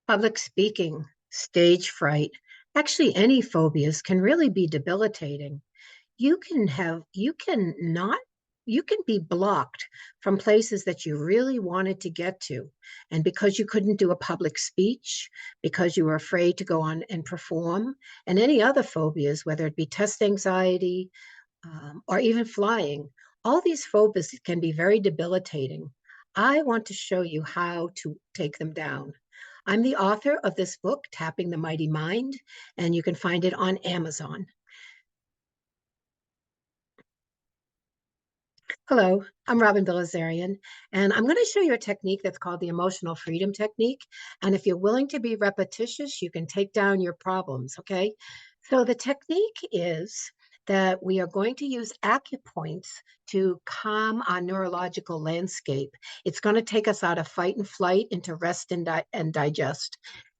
Public speaking, stage fright, actually any phobias can really be debilitating. You can not, you can be blocked from places that you really wanted to get to. And because you couldn't do a public speech, because you were afraid to go on and perform, and any other phobias, whether it be test anxiety, or even flying, all these phobias can be very debilitating. I want to show you how to take them down. I'm the author of this book, Tapping the Mighty Mind, and you can find it on Amazon. Hello, I'm Robin Bilazarian, and I'm going to show you a technique that's called the emotional freedom technique. And if you're willing to be repetitious, you can take down your problems, okay? So the technique is that we are going to use acupoints to calm our neurological landscape. It's going to take us out of fight and flight into rest and digest.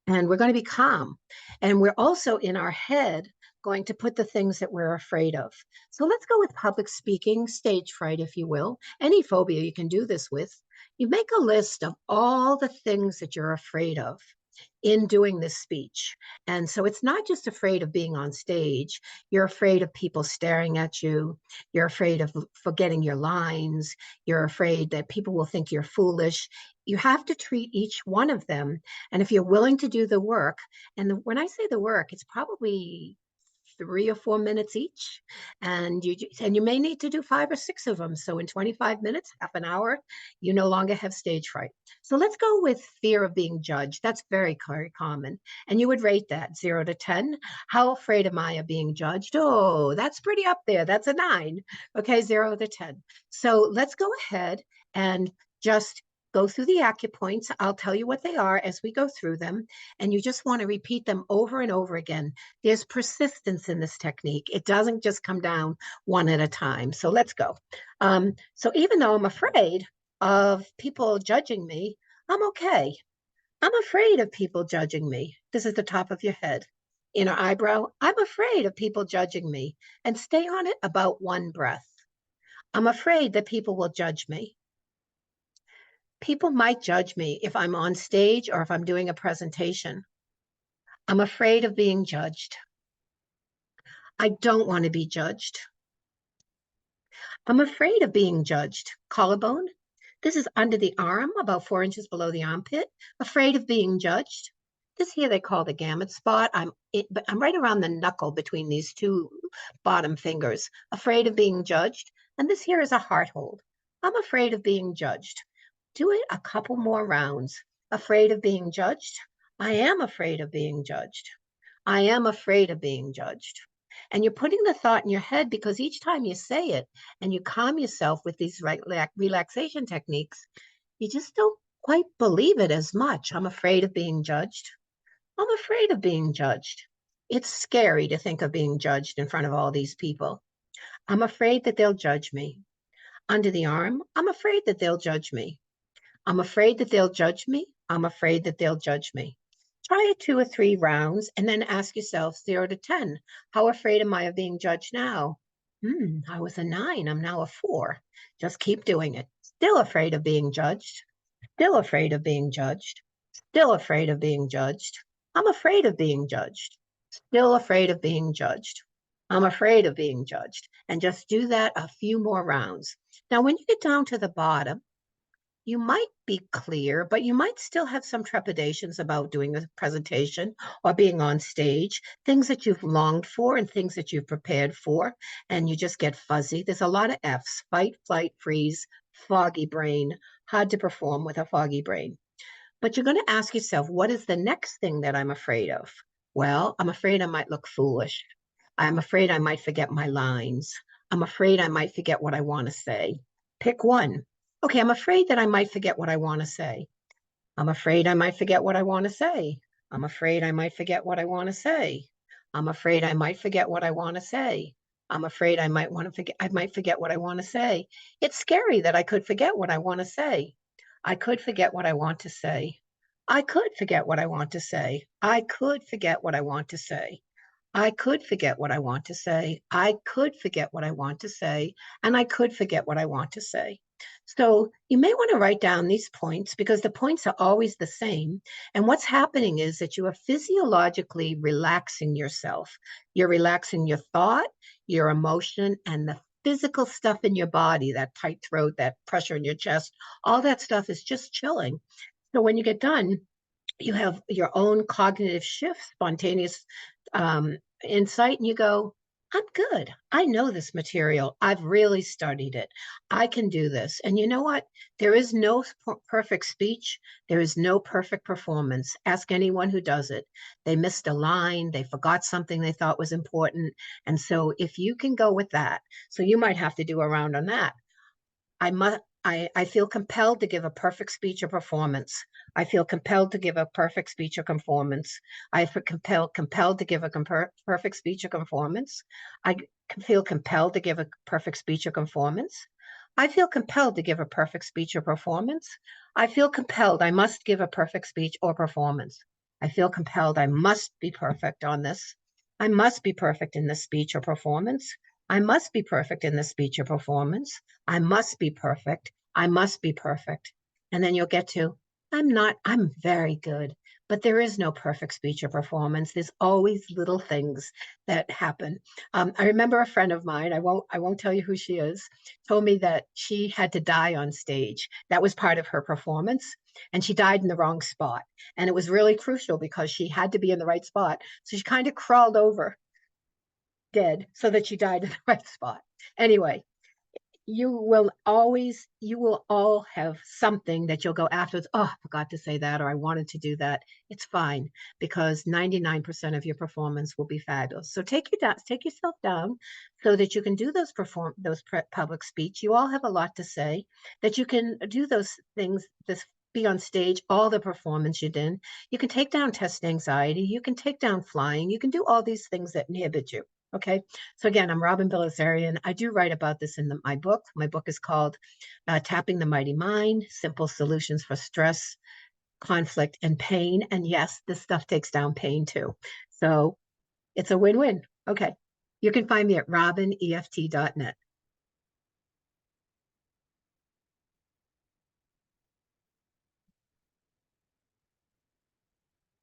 And we're going to be calm. And we're also in our head going to put the things that we're afraid of. So let's go with public speaking, stage fright, if you will. Any phobia you can do this with. You make a list of all the things that you're afraid of in doing this speech. And so it's not just afraid of being on stage, you're afraid of people staring at you, you're afraid of forgetting your lines, you're afraid that people will think you're foolish. You have to treat each one of them. And if you're willing to do the work, and when I say the work, it's probably 3 or 4 minutes each, and you may need to do 5 or 6 of them. So in 25 minutes, half an hour, you no longer have stage fright. So let's go with fear of being judged. That's very, very common, and you would rate that 0 to 10. How afraid am I of being judged? Oh, that's pretty up there. That's a 9. Okay, 0 to 10. So let's go ahead and just go through the acupoints. I'll tell you what they are as we go through them, and you just want to repeat them over and over again. There's persistence in this technique. It doesn't just come down one at a time. So let's go. So even though I'm afraid of people judging me, I'm okay. I'm afraid of people judging me. This is the top of your head. Inner eyebrow. I'm afraid of people judging me. And stay on it about 1 breath. I'm afraid that people will judge me. People might judge me if I'm on stage or if I'm doing a presentation. I'm afraid of being judged. I don't want to be judged. I'm afraid of being judged. Collarbone. This is under the arm, about 4 inches below the armpit. Afraid of being judged. This here they call the gamut spot. But I'm right around the knuckle between these two bottom fingers. Afraid of being judged. And this here is a heart hold. I'm afraid of being judged. Do it a couple more rounds. Afraid of being judged. I am afraid of being judged. I am afraid of being judged. And you're putting the thought in your head because each time you say it and you calm yourself with these relaxation techniques, you just don't quite believe it as much. I'm afraid of being judged. I'm afraid of being judged. It's scary to think of being judged in front of all these people. I'm afraid that they'll judge me. Under the arm, I'm afraid that they'll judge me. I'm afraid that they'll judge me. I'm afraid that they'll judge me. Try it 2 or 3 rounds and then ask yourself 0 to 10. How afraid am I of being judged now? I was a 9. I'm now a 4. Just keep doing it. Still afraid of being judged. Still afraid of being judged. Still afraid of being judged. I'm afraid of being judged. Still afraid of being judged. I'm afraid of being judged. And just do that a few more rounds. Now, when you get down to the bottom, you might be clear, but you might still have some trepidations about doing a presentation or being on stage, things that you've longed for and things that you've prepared for, and you just get fuzzy. There's a lot of F's: fight, flight, freeze, foggy brain, hard to perform with a foggy brain. But you're going to ask yourself, what is the next thing that I'm afraid of? Well, I'm afraid I might look foolish. I'm afraid I might forget my lines. I'm afraid I might forget what I want to say. Pick one. Okay, I'm afraid that I might forget what I want to say. I'm afraid I might forget what I want to say. I'm afraid I might forget what I want to say. I'm afraid I might forget what I want to say. I'm afraid I might want to forget I might forget what I want to say. It's scary that I could forget what I want to say. I could forget what I want to say. I could forget what I want to say. I could forget what I want to say. I could forget what I want to say. I could forget what I want to say. And I could forget what I want to say. So you may want to write down these points because the points are always the same. And what's happening is that you are physiologically relaxing yourself. You're relaxing your thought, your emotion, and the physical stuff in your body, that tight throat, that pressure in your chest, all that stuff is just chilling. So when you get done, you have your own cognitive shift, spontaneous insight, and you go, I'm good. I know this material. I've really studied it. I can do this. And you know what? There is no perfect speech. There is no perfect performance. Ask anyone who does it. They missed a line. They forgot something they thought was important. And so if you can go with that, so you might have to do a round on that. I feel compelled to give a perfect speech or performance. I feel compelled to give a perfect speech or performance. I feel compelled to give a perfect speech or performance. I feel compelled to give a perfect speech or performance. I feel compelled to give a perfect speech or performance. I feel compelled. I must give a perfect speech or performance. I feel compelled. I must be perfect on this. I must be perfect in this speech or performance. I must be perfect in this speech or performance. I must be perfect. I must be perfect. And then you'll get to, I'm not, I'm very good, but there is no perfect speech or performance. There's always little things that happen. I remember a friend of mine, I won't tell you who she is, told me that she had to die on stage. That was part of her performance. And she died in the wrong spot. And it was really crucial because she had to be in the right spot. So she kind of crawled over dead so that she died in the right spot. Anyway, you will all have something that you'll go afterwards. Oh, I forgot to say that, or I wanted to do that. It's fine because 99% of your performance will be fabulous. So take yourself down so that you can do those public speech. You all have a lot to say, that you can do those things, this be on stage, all the performance you did. You can take down test anxiety, you can take down flying, you can do all these things that inhibit you. Okay. So again, I'm Robin Bilazarian. I do write about this in my book. My book is called Tapping the Mighty Mind, Simple Solutions for Stress, Conflict, and Pain. And yes, this stuff takes down pain too. So it's a win-win. Okay. You can find me at robineft.net.